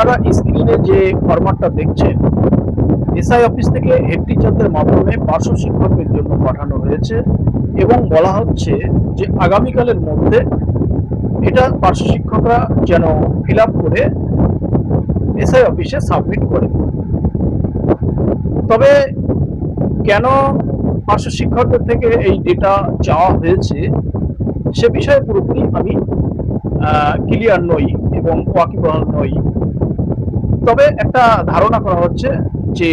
আপনারা স্ক্রিনে যে ফরম্যাটটা দেখছেন, এসআই অফিস থেকে হেড টিচারদের মাধ্যমে পার্শ্ব শিক্ষকদের জন্য পাঠানো হয়েছে এবং বলা হচ্ছে যে আগামীকালের মধ্যে এটা পার্শ্ব শিক্ষকরা যেন ফিল আপ করে এসআই অফিসে সাবমিট করে। তবে কেন পার্শ্ব শিক্ষকদের থেকে এই ডেটা চাওয়া হয়েছে সে বিষয়ে পুরোপুরি আমি ক্লিয়ার নই এবং ওয়াকিবহাল নই। তবে একটা ধারণা করা হচ্ছে যে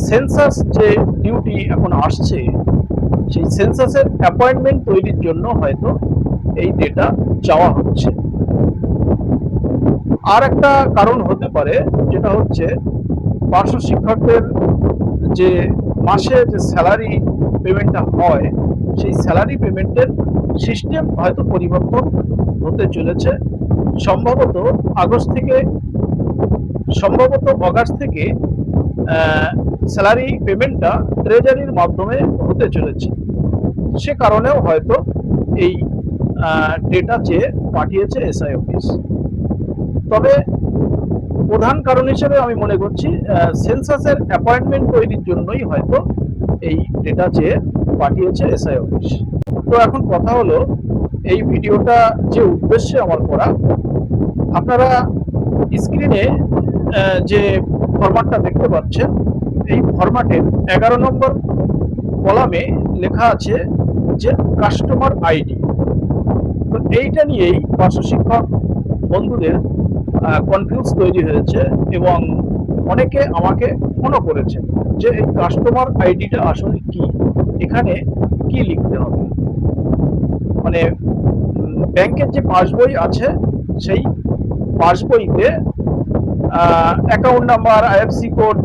সেন্সাস যে ডিউটি এখন আসছে, সেই সেন্সাসের অ্যাপয়েন্টমেন্ট তৈরির জন্য হয়তো এই ডেটা চাওয়া হচ্ছে। আর একটা কারণ হতে পারে, যেটা হচ্ছে পার্শ্ব শিক্ষকদের যে মাসে যে স্যালারি পেমেন্টটা হয়, সেই স্যালারি পেমেন্টের সিস্টেম হয়তো পরিবর্তন হতে চলেছে। সম্ভবত অগাস্ট থেকে স্যালারি পেমেন্টটা ট্রেজারির মাধ্যমে হতে চলেছে। সে কারণেও হয়তো এই ডেটা চেয়ে পাঠিয়েছে এসআই অফিস। তবে প্রধান কারণ হিসেবে আমি মনে করছি সেন্সাসের অ্যাপয়েন্টমেন্ট তৈরির জন্যই হয়তো এই ডেটা চেয়ে পাঠিয়েছে এসআই অফিস। তো এখন কথা হলো, এই ভিডিওটা যে উদ্দেশ্যে আমার করা, আপনারা স্ক্রিনে যে ফরম্যাটটা দেখতে পাচ্ছেন, এই ফরম্যাটের 11 নম্বর কলামে লেখা আছে যে কাস্টমার আইডি। তো এইটা নিয়েই পার্শ্ব শিক্ষক বন্ধুদের কনফিউজ তৈরি হয়েছে এবং অনেকে আমাকে ফোনও করেছেন যে এই কাস্টমার আইডিটা আসলে কি, এখানে কি লিখতে হবে। মানে ব্যাংকের যে পাসবই আছে, সেই পাসবইতে অ্যাকাউন্ট নাম্বার, আইএফসি কোড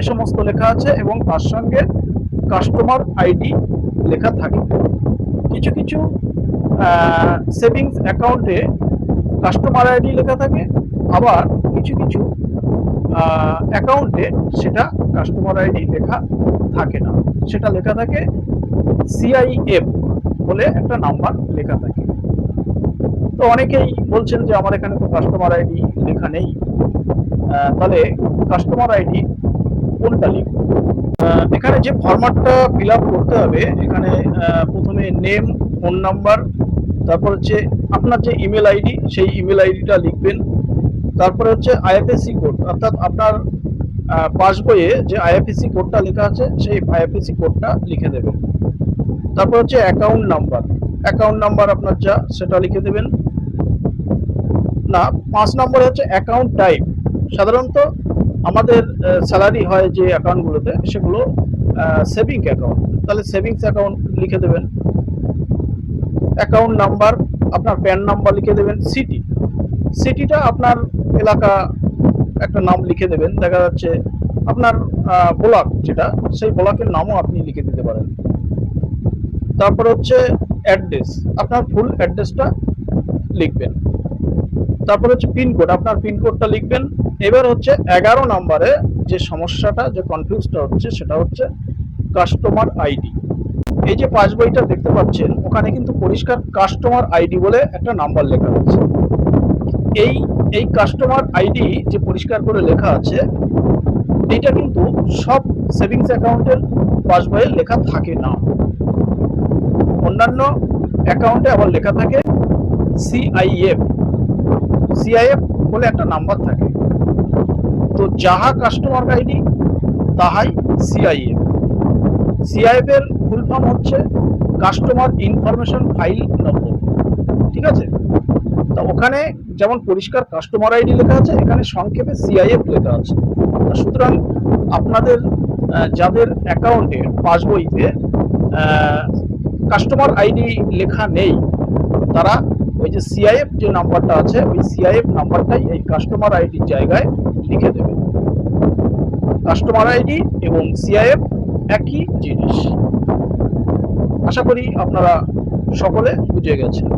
এ সমস্ত লেখা আছে এবং তার সঙ্গে কাস্টমার আইডি লেখা থাকে। কিছু কিছু সেভিংস অ্যাকাউন্টে কাস্টমার আইডি লেখা থাকে, আবার কিছু কিছু অ্যাকাউন্টে সেটা কাস্টমার আইডি লেখা থাকে না, সেটা লেখা থাকে সিআইএফ বলে একটা নাম্বার লেখা থাকে। তো অনেকেই বলছেন যে আমার এখানে তো কাস্টমার আইডি লেখা নেই, তাহলে কাস্টমার আইডি কোনটা লিখব? এখানে যে ফরম্যাটটা ফিল আপ করতে হবে, এখানে প্রথমে নেম, ফোন নাম্বার, তারপর হচ্ছে আপনার যে ইমেল আইডি, সেই ইমেল আইডিটা লিখবেন। তারপরে হচ্ছে আইএফএসসি কোড, অর্থাৎ আপনার পাসবইয়ে যে আইএফএসসি কোডটা লেখা আছে, সেই আইএফএসসি কোডটা লিখে দেবেন। তারপর হচ্ছে অ্যাকাউন্ট নাম্বার আপনার যা, সেটা লিখে দেবেন। না, 5 নম্বরে হচ্ছে অ্যাকাউন্ট টাইপ। সাধারণত আমাদের স্যালারি হয় যে অ্যাকাউন্টগুলোতে, সেগুলো সেভিংস অ্যাকাউন্ট, তাহলে সেভিংস অ্যাকাউন্ট লিখে দেবেন। অ্যাকাউন্ট নাম্বার, আপনার প্যান নাম্বার লিখে দেবেন। সিটিটা আপনার এলাকা একটা নাম লিখে দেবেন। দেখা যাচ্ছে আপনার ব্লক যেটা, সেই ব্লকের নামও আপনি লিখে দিতে পারেন। তারপর হচ্ছে অ্যাড্রেস, আপনার ফুল অ্যাড্রেসটা লিখবেন। তারপর হচ্ছে পিনকোড, আপনার পিনকোডটা লিখবেন। এবার হচ্ছে 11 নম্বরে যে সমস্যাটা, যে কনফিউজটা হচ্ছে, সেটা হচ্ছে কাস্টমার আইডি। এই যে পাসবইটা দেখতে পাচ্ছেন, ওখানে কিন্তু পরিষ্কার কাস্টমার আইডি বলে একটা নাম্বার লেখা আছে। এই কাস্টমার আইডি যে পরিষ্কার করে লেখা আছে, এইটা কিন্তু সব সেভিংস অ্যাকাউন্টের পাসবইয়ে লেখা থাকে না। অন্যান্য অ্যাকাউন্টে আবার লেখা থাকে সিআইএফ বলে একটা নাম্বার থাকে। তো যাহা কাস্টমার আইডি তাহাই সিআইএফ এর ফুল ফর্ম হচ্ছে কাস্টমার ইনফরমেশন ফাইল নম্বর। ঠিক আছে? তা ওখানে যেমন পরিষ্কার কাস্টমার আইডি লেখা আছে, এখানে সংক্ষেপে সিআইএফ লেখা আছে। সুতরাং আপনাদের যাদের অ্যাকাউন্টে পাসবইতে কাস্টমার আইডি লেখা নেই, তারা ওই যে সিআইএফ যে নাম্বারটা আছে, ওই সিআইএফ নাম্বারটাই এই কাস্টমার আইডির জায়গায় লিখে দেবেন। কাস্টমার আইডি এবং সিআইএফ একই জিনিস। আশা করি আপনারা সকলে বুঝে গেছেন।